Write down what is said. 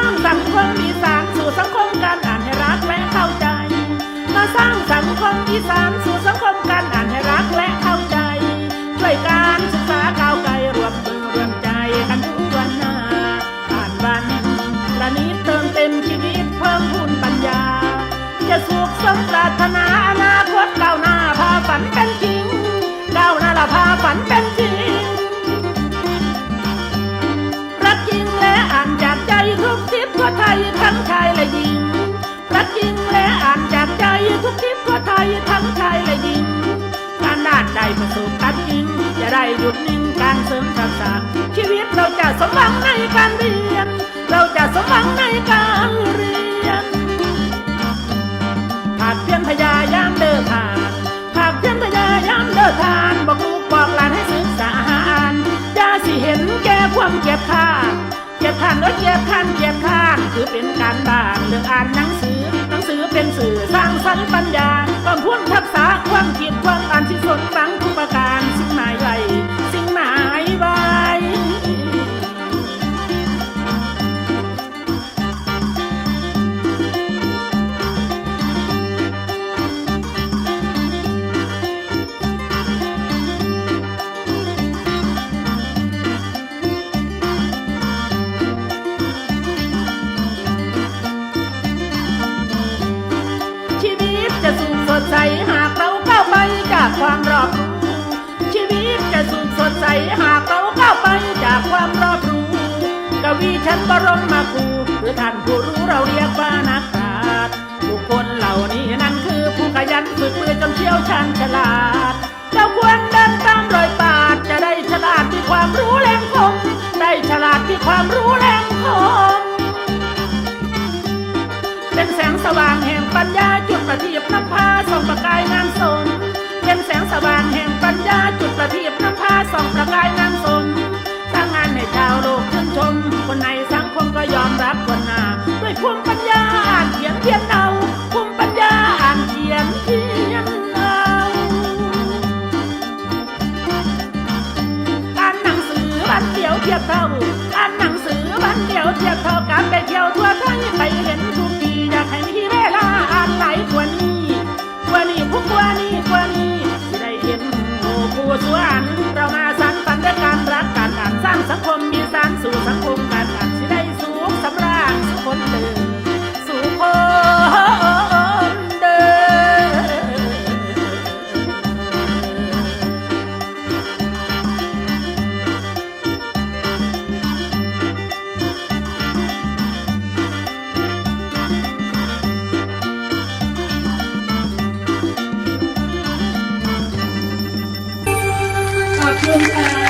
างสังคมอีสานสู่สังคมการอ่านให้รักและเข้าใจมาสร้างสังคมอีสานสู่สังคมการอ่านให้รักและเข้าใจช่วยการศึกษาก้าวไกลรวมมือรวมใจกันทุกวันหน้าอ่านวันละนิดเติมเต็มชีวิตเพิ่มพูนปัญญาจะสุขสมปรารถนาอนาคตก้าวหน้าพาฝันเป็นจริงก้าวหน้าละพาฝันเป็นจริงรักจริงและอ่านจากใจทุกทิศทั่วไทยทั้งชายและหญิงรักจริงและอ่านจากใจทุกทิศทั่วไทยทั้งชายและหญิงการด้านใดประสบการณ์จริงจะได้หยุดนิ่งการเสริมทักษะชีวิตเราจะสมหวังในการเรียนเราจะสมหวังในการเรียนหากเพียรพยายามเดินทางหากเพียรพยายามเดินทางบอกลูกบอกหลานให้ศึกษาอ่านอย่าสิเห็นแก่ความเกียจข้านเกียจข้านเกียจข้านเกียจข้านคือเป็นการบ้านเรื่องอ่านหนังสือเป็นสื่อสร้างสรรค์ปัญญาความพูนทักษะความคิดความอ่านที่สนฟังทุกประการสิ่งหมายไว้สิ่งหมายไว้จะสุขสดใสหากเราก้าวไปจากความรอบรู้ชีวิตจะสุขสดใสหากเราก้าวไปจากความรอบรู้กวีชั้นบรมครูหรือท่านผู้รู้เราเรียกว่านักปราชญ์บุคคลเหล่านี้นั่นคือผู้ขยันฝึกมือจนเชี่ยวชาญฉลาดเราควรเดินตามรอยปราชญ์จะได้ฉลาดที่ความรู้แหลมคมได้ฉลาดที่ความรู้แหลมคมเป็นแสงสว่างแห่งปัญญาจุดประทีปนำพาส่องประกายงามสนเป็นแสงสว่างแห่งปัญญาจุดประทีปนำพาส่องประกายงามสนสร้างงานให้ชาวโลกชื่นชมคนในสังคมก็ยอมรับคนหน้าด้วยภูมิปัญญาอ่านเขียนเพียนเอาภูมิปัญญาอ่านเขียนเพียนเอาอ่านหนังสือวันเดียวเทียบเท่าอ่านหนังสือวันเดียวเทียบเท่ากับไปเที่ยวทั่วไทยไปเห็นทุกอยากให้มีเวลาอ่านหลายกว่านี้ผู้กว่านี้จะได้เห็นผู้สวนเรามาสานฝันด้วยการรักการอ่านสร้างสังคมมีสารสู่สังคมการอ่านสิได้สูงสำราญสุขคนเดินสู่คนเดิขอบคุณค่ะ